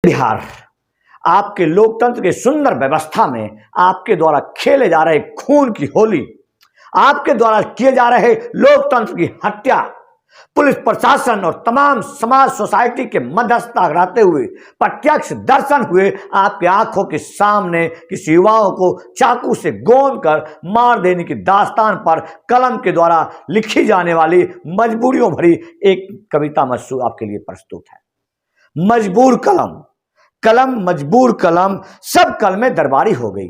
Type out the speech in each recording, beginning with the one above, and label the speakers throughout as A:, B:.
A: बिहार आपके लोकतंत्र के सुंदर व्यवस्था में आपके द्वारा खेले जा रहे खून की होली, आपके द्वारा किए जा रहे लोकतंत्र की हत्या, पुलिस प्रशासन और तमाम समाज सोसाइटी के मध्यस्थता रहते हुए प्रत्यक्ष दर्शन हुए आपकी आंखों के सामने किसी युवाओं को चाकू से गोंद कर मार देने की दास्तान पर कलम के द्वारा लिखी जाने वाली मजबूरियों भरी एक कविता मजसूर आपके लिए प्रस्तुत है। मजबूर कलम, कलम मजबूर कलम, सब कलमें दरबारी हो गई,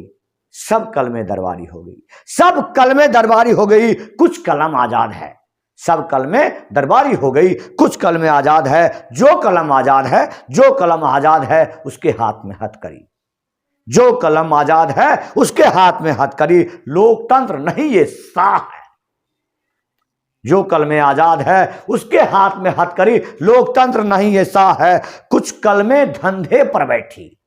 A: सब कलमें दरबारी हो गई, सब कलमें दरबारी हो गई, कुछ कलम आजाद है। सब कलमें दरबारी हो गई, कुछ कलमें आजाद है। जो कलम आजाद है, जो कलम आजाद है उसके हाथ में हथकड़ी, जो कलम आजाद है उसके हाथ में हथकड़ी। लोकतंत्र नहीं ये साह है। जो कलमें आजाद है उसके हाथ में हथकड़ी, लोकतंत्र नहीं ये साह है। कुछ कलमें धंधे पर बैठी,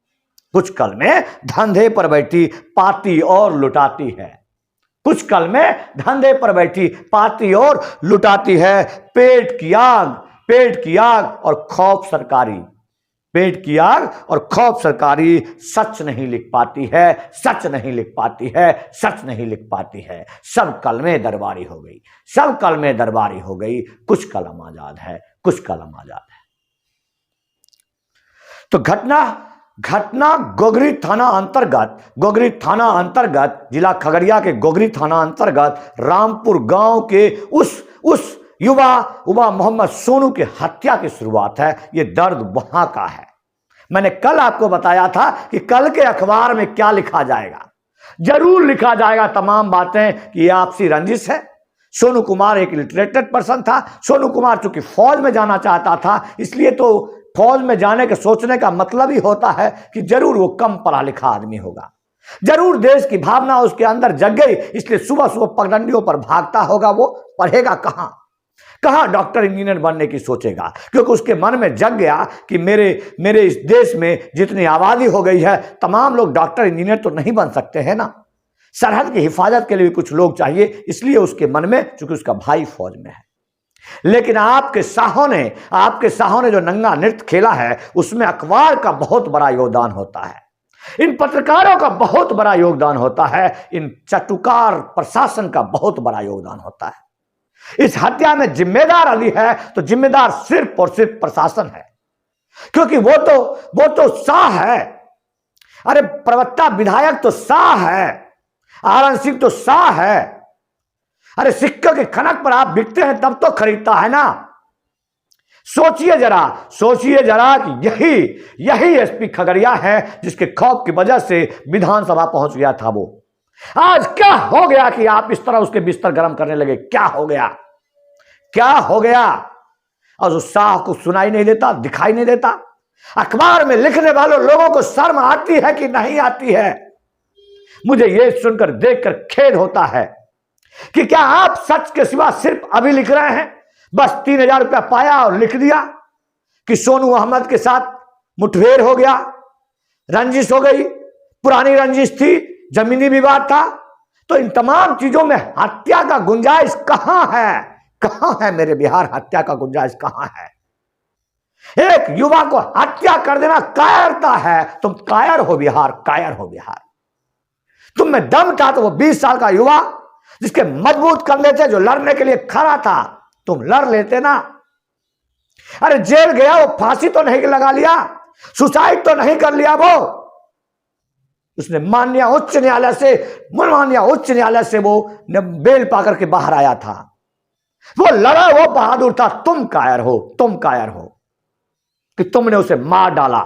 A: कुछ कलमें धंधे पर बैठी पाती और लुटाती है। कुछ कलमें धंधे पर बैठी पाती और लुटाती है। पेट की आग, पेट की आग और खौफ सरकारी, पेट की आग और खौफ सरकारी। सच नहीं लिख पाती है, सच नहीं लिख पाती है, सच नहीं लिख पाती है। सब कलमें दरबारी हो गई, सब कलमें दरबारी हो गई, कुछ कलम आजाद है, कुछ कलम आजाद है। तो घटना गोगरी थाना अंतर्गत, गोगरी थाना अंतर्गत जिला खगड़िया के गोगरी थाना अंतर्गत रामपुर गांव के उस युवा मोहम्मद सोनू की हत्या की शुरुआत है। यह दर्द वहां का है। मैंने कल आपको बताया था कि कल के अखबार में क्या लिखा जाएगा। जरूर लिखा जाएगा तमाम बातें कि यह आपसी रंजिश है। सोनू कुमार एक लिटरेटेड पर्सन था। सोनू कुमार चूंकि फौज में जाना चाहता था, इसलिए तो फौज में जाने के सोचने का मतलब ही होता है कि जरूर वो कम पढ़ा लिखा आदमी होगा, जरूर देश की भावना उसके अंदर जग गई, इसलिए सुबह सुबह पगडंडियों पर भागता होगा। वो पढ़ेगा कहां डॉक्टर इंजीनियर बनने की सोचेगा, क्योंकि उसके मन में जग गया कि मेरे इस देश में जितनी आबादी हो गई है, तमाम लोग डॉक्टर इंजीनियर तो नहीं बन सकते हैं ना। सरहद की हिफाजत के लिए भी कुछ लोग चाहिए, इसलिए उसके मन में, चूंकि उसका भाई फौज में है। लेकिन आपके साहों ने जो नंगा नृत्य खेला है, उसमें अखबार का बहुत बड़ा योगदान होता है, इन पत्रकारों का बहुत बड़ा योगदान होता है, इन चटुकार प्रशासन का बहुत बड़ा योगदान होता है। इस हत्या में जिम्मेदार अली है तो जिम्मेदार सिर्फ और सिर्फ प्रशासन है, क्योंकि वो तो शाह है। अरे प्रवक्ता विधायक तो शाह है, आनंद सिंह तो शाह है। अरे सिक्के के खनक पर आप बिकते हैं तब तो खरीदता है ना। सोचिए जरा कि यही एसपी खगड़िया है जिसके खौफ की वजह से विधानसभा पहुंच गया था वो। आज क्या हो गया कि आप इस तरह उसके बिस्तर गर्म करने लगे? क्या हो गया? और उस शाह को सुनाई नहीं देता, दिखाई नहीं देता। अखबार में लिखने वालों लोगों को शर्म आती है कि नहीं आती है? मुझे यह सुनकर देखकर खेद होता है कि क्या आप सच के सिवा सिर्फ अभी लिख रहे हैं? बस 3000 रुपया पाया और लिख दिया कि सोनू अहमद के साथ मुठभेड़ हो गया, रंजिश हो गई, पुरानी रंजिश थी, जमीनी विवाद था। तो इन तमाम चीजों में हत्या का गुंजाइश कहां है मेरे बिहार? हत्या का गुंजाइश कहां है? एक युवा को हत्या कर देना कायरता है। तुम कायर हो बिहार, कायर हो बिहार। तुम में दम था तो वो 20 साल का युवा जिसके मजबूत कंधे थे, जो लड़ने के लिए खड़ा था, तुम लड़ लेते ना। अरे जेल गया, वो फांसी तो नहीं लगा लिया, सुसाइड तो नहीं कर लिया वो। उसने माननीय उच्च न्यायालय से वो बेल पाकर के बाहर आया था। वो लड़ा, वो बहादुर था। तुम कायर हो कि तुमने उसे मार डाला।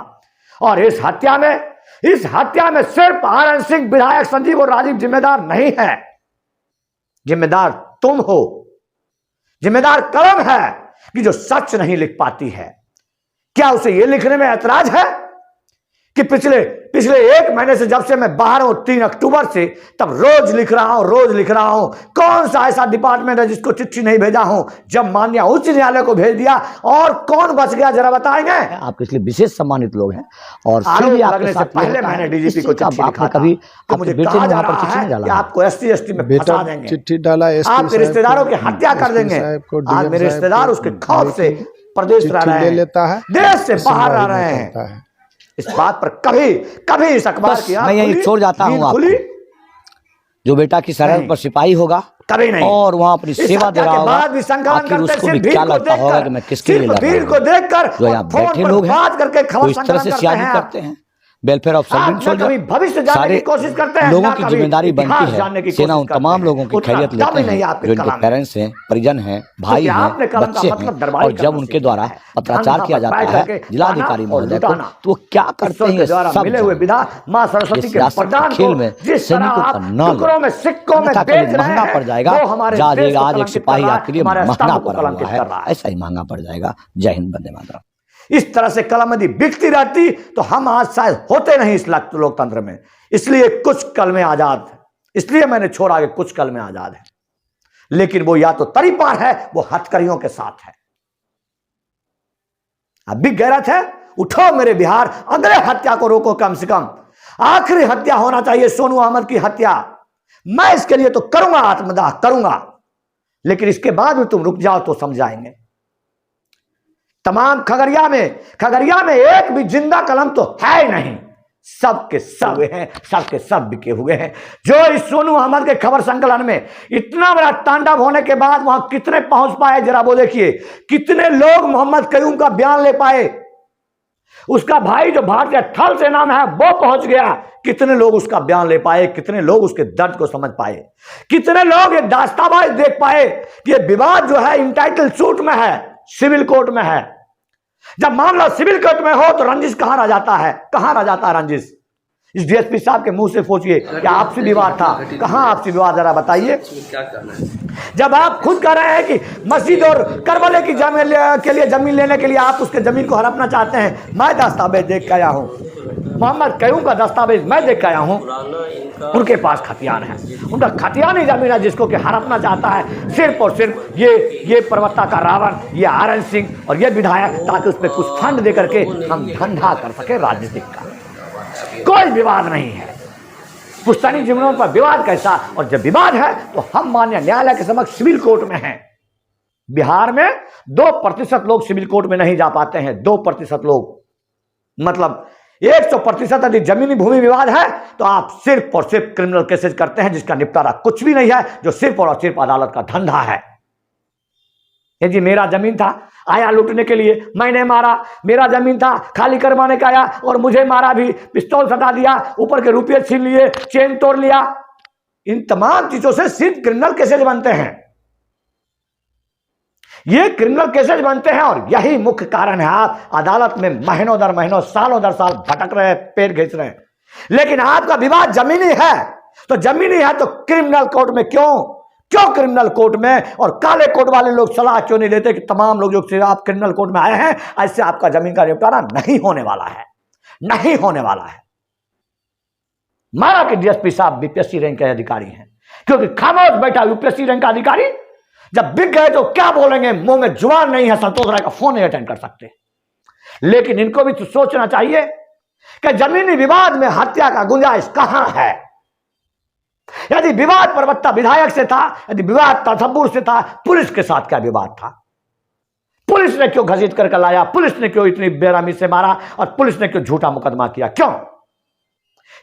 A: और इस हत्या में सिर्फ आनंद सिंह, विधायक संजीव और राजीव जिम्मेदार नहीं है। जिम्मेदार तुम हो, जिम्मेदार कलम है कि जो सच नहीं लिख पाती है। क्या उसे यह लिखने में ऐतराज है कि पिछले 1 महीने से जब से मैं बाहर हूं, 3 अक्टूबर से, तब रोज लिख रहा हूं। कौन सा ऐसा डिपार्टमेंट है जिसको चिट्ठी नहीं भेजा हूं? जब माननीय उच्च न्यायालय को भेज दिया, और कौन बच गया जरा बताएंगे?
B: आप इसलिए विशेष सम्मानित लोग हैं। और
A: लगने से पहले मैंने डीजीपी को चिट्ठी लिखा था कि मुझे कहा जा रहा है कि आपको SC/ST में फंसा देंगे,
C: चिट्ठी डाला,
A: आपके रिश्तेदारों की हत्या कर देंगे। आज मेरे रिश्तेदार उसके खौफ से प्रदेश रह रहे हैं, देश से बाहर रह रहे हैं। इस बात पर कभी कभी इस अखबार
B: बस
A: की आंख
B: मैं यही
A: खुली,
B: छोड़ जाता
A: नींद
B: हूं
A: खुली,
B: जो बेटा की सरहद
A: नहीं।
B: पर सिपाही होगा
A: कभी नहीं।
B: और वहां अपनी
A: इस
B: सेवा दे
A: हत्या
B: रहा
A: के
B: होगा,
A: बाद भी संकलन
B: आखिर
A: करते
B: उसको भी
A: सिर्फ
B: क्या
A: भीड़ को
B: लगता होगा कि
A: देखकर,
B: मैं किसके लिए
A: सिर्फ
B: लड़ रहा
A: भीड़ को
B: हूँ।
A: देखकर
B: जो
A: और
B: यहाँ
A: फोन
B: बैठे
A: पर
B: लोग हैं
A: बात करके
B: वो
A: खबर
B: इस तरह
A: संकलन
B: से
A: करते
B: सियादी
A: हैं।
B: करते हैं। वेलफेयर ऑफ
A: आप
B: सर्वेंट
A: न कभी भविष्य जानने
B: सारे
A: की कोशिश करते हैं,
B: लोगों
A: ना
B: की
A: कभी
B: जिम्मेदारी बनती
A: इतिहास
B: है।
A: जानने की
B: सेना
A: कोशिश
B: उन
A: करते
B: तमाम
A: हैं।
B: लोगों की
A: उतना
B: खैरियत
A: दम
B: लेते
A: ही नहीं
B: हैं
A: आपके
B: जो इनके
A: कलम में।
B: पेरेंट्स हैं, परिजन हैं, भाई
A: क्योंकि
B: हैं,
A: आपने कलम का
B: बच्चे
A: मतलब
B: हैं।
A: दरबारी
B: और जब
A: करना
B: उनके
A: सीख
B: द्वारा
A: लिया है।
B: पत्राचार
A: धंधा
B: किया
A: पर
B: जाता
A: बैठ
B: है
A: करके
B: जिलाधिकारी
A: पाना और
B: महोदय को,
A: लुटाना।
B: तो वो क्या करते
A: ईश्वर
B: हैं
A: के द्वारा
B: सब
A: मिले हुए
B: जानते
A: विधा
B: हैं।
A: माँ सरस्वती
B: इस
A: के
B: सियासत के
A: वरदान
B: खेल
A: को
B: में
A: जिस तरह
B: सैनिकों का
A: आप
B: न
A: टुकड़ों में सिक्कों में
B: अन्यथा
A: बेच
B: कभी
A: रहे
B: महंगा
A: हैं,
B: पड़ जाएगा।
A: वो हमारे
B: जहाज
A: देश को
B: आज एक
A: कलंकित कर
B: सिपाही
A: रहा है,
B: आपके लिए
A: हमारे
B: महंगा
A: अस्तापों को
B: पड़ा
A: कलंकित
B: हुआ
A: कर
B: है,
A: रहा है।
B: ऐसा ही महंगा पड़ जाएगा। जय हिंद, वंदे मातरम।
A: इस तरह से कलम यदि बिकती रहती तो हम आज शायद होते नहीं इस लोकतंत्र में। इसलिए कुछ कलमें आजाद है, इसलिए मैंने छोड़ा कि कुछ कलमें आजाद है, लेकिन वो या तो तरी पार है, वो हथकड़ियों के साथ है। अब भी गैरत है, उठो मेरे बिहार, अगले हत्या को रोको, कम से कम आखिरी हत्या होना चाहिए सोनू अहमद की हत्या। मैं इसके लिए तो करूंगा आत्मदाह करूंगा, लेकिन इसके बाद भी तुम रुक जाओ तो समझाएंगे। तमाम खगड़िया में एक भी जिंदा कलम तो है ही नहीं, सबके सब हैं, सबके सब बिके हुए हैं। जो इस सोनू अहमद के खबर संकलन में इतना बड़ा तांडव होने के बाद वहां कितने पहुंच पाए, जरा वो देखिए। कितने लोग मोहम्मद कयूम का बयान ले पाए, उसका भाई जो भारतीय थल सेना में है वो पहुंच गया। कितने लोग उसका बयान ले पाए, कितने लोग उसके दर्द को समझ पाए, कितने लोग ये दास्ताबाज देख पाए कि ये विवाद जो है इंटाइटल सूट में है, सिविल कोर्ट में है। जब मामला सिविल कोर्ट में हो तो रंजिश कहां रह जाता है, कहां रह जाता है रंजिश? इस डीएसपी साहब के मुंह से पूछिए कि आपसी विवाद था, कहां आपसी विवाद, जरा बताइए।
C: क्या करना है?
A: जब आप खुद कह रहे हैं कि मस्जिद और करबले की जमीन के लिए जमीन लेने के लिए आप उसके जमीन को हड़पना चाहते हैं। मैं दस्तावेज देख के आया हूं, मोहम्मद कयूम का दस्तावेज मैं देख के आया हूं। उनके पास खतियान है, उनका खतियानी जमीन है जिसको कि हड़पना चाहता है सिर्फ और सिर्फ ये प्रवक्ता का रावण, ये आरएन सिंह और ये विधायक, ताकि उस पर कुछ फंड दे करके हम धंधा कर सके राजनीतिक का। कोई विवाद नहीं है, पुश्तैनी जमीनों पर विवाद कैसा? और जब विवाद है तो हम माननीय न्यायालय के समक्ष सिविल कोर्ट में हैं। बिहार में 2% लोग सिविल कोर्ट में नहीं जा पाते हैं, 2% लोग, मतलब 100% यदि जमीनी भूमि विवाद है तो आप सिर्फ और सिर्फ क्रिमिनल केसेस करते हैं जिसका निपटारा कुछ भी नहीं है, जो सिर्फ और सिर्फ अदालत का धंधा है। ये जी मेरा जमीन था, आया लूटने के लिए, मैंने मारा, मेरा जमीन था, खाली करवाने का आया और मुझे मारा भी, पिस्तौल सटा दिया, ऊपर के रुपये छीन लिए, चेन तोड़ लिया। इन तमाम चीजों से सिर्फ क्रिमिनल केसेस बनते हैं, ये क्रिमिनल केसेस बनते हैं। और यही मुख्य कारण है आप अदालत में महीनों दर महीनों, सालों दर साल भटक रहे हैं, पैर घिस रहे हैं। लेकिन आपका विवाद जमीनी है, तो जमीनी है तो क्रिमिनल कोर्ट में क्यों क्रिमिनल कोर्ट में? और काले कोर्ट वाले लोग सलाह क्यों नहीं देते कि तमाम लोग जो आप क्रिमिनल कोर्ट में आए हैं, ऐसे आपका जमीन का निपटारा नहीं होने वाला है, नहीं होने वाला है। माना कि डीएसपी साहब बीपीएससी रैंक के अधिकारी हैं, क्योंकि खामोश बैठा यूपीएससी रैंक का अधिकारी जब बिक गए तो क्या बोलेंगे, मुंह में जुबान नहीं है, संतोष राय का फोन नहीं अटेंड कर सकते। लेकिन इनको भी तो सोचना चाहिए कि जमीनी विवाद में हत्या का गुंजाइश कहां है। यदि विवाद प्रवक्ता विधायक से था, यदि विवाद तसब्बुर से था, पुलिस के साथ क्या विवाद था? पुलिस ने क्यों घसीट करके लाया? पुलिस ने क्यों इतनी बेरहमी से मारा? और पुलिस ने क्यों झूठा मुकदमा किया?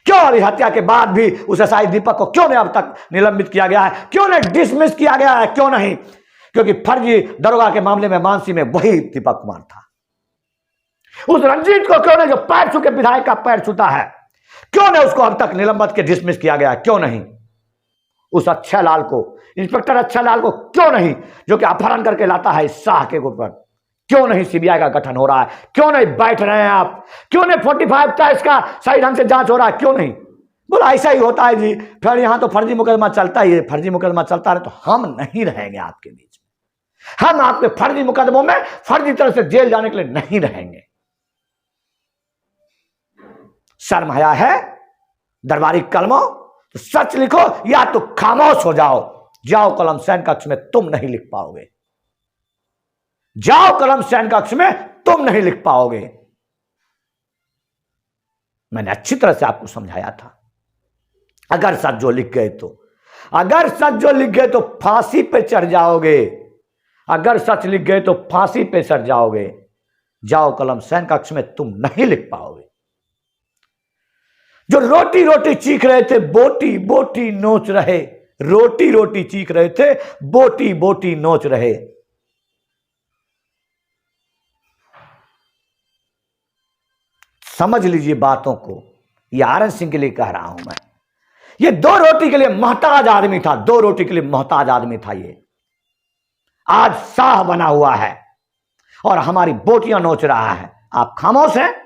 A: क्यों अभी हत्या के बाद भी उस एसआई दीपक को क्यों नहीं अब तक निलंबित किया गया है? क्यों नहीं डिसमिस किया गया है? क्यों नहीं? क्योंकि फर्जी दरोगा के मामले में मानसी में वही दीपक कुमार था। उस रंजीत को क्यों नहीं, जो पैर छू के विधायक का पैर छूता है, क्यों नहीं उसको अब तक निलंबित के डिसमिस किया गया? क्यों नहीं? उस अक्षय लाल को, इंस्पेक्टर अक्षय लाल को क्यों नहीं, जो कि अपहरण करके लाता है इस शाह के ऊपर, क्यों नहीं सीबीआई का गठन हो रहा है? क्यों नहीं बैठ रहे हैं आप? क्यों नहीं 45 था इसका सही ढंग से जांच हो रहा है? क्यों नहीं? बोला ऐसा ही होता है जी, फिर यहां तो फर्जी मुकदमा चलता ही है, फर्जी मुकदमा चलता रहे तो हम नहीं रहेंगे आपके बीच में, हम आपके फर्जी मुकदमों में फर्जी तरह से जेल जाने के लिए नहीं रहेंगे। शर्म हया है दरबारी कलमों? तो सच लिखो या तो खामोश हो जाओ कलम सैन कक्ष में तुम नहीं लिख पाओगे, जाओ कलम सैन कक्ष में तुम नहीं लिख पाओगे। मैंने अच्छी तरह से आपको समझाया था। अगर सच जो लिख गए तो फांसी पे चढ़ जाओगे, अगर सच लिख गए तो फांसी पे चढ़ जाओगे। जाओ कलम सैन कक्ष में तुम नहीं लिख पाओगे। जो रोटी रोटी चीख रहे थे, बोटी बोटी नोच रहे। रोटी रोटी चीख रहे थे, बोटी बोटी नोच रहे। समझ लीजिए बातों को, ये आर एन सिंह के लिए कह रहा हूं मैं। ये 2 रोटी के लिए मोहताज आदमी था, 2 रोटी के लिए मोहताज आदमी था। ये आज शाह बना हुआ है और हमारी बोटियां नोच रहा है। आप खामोश हैं,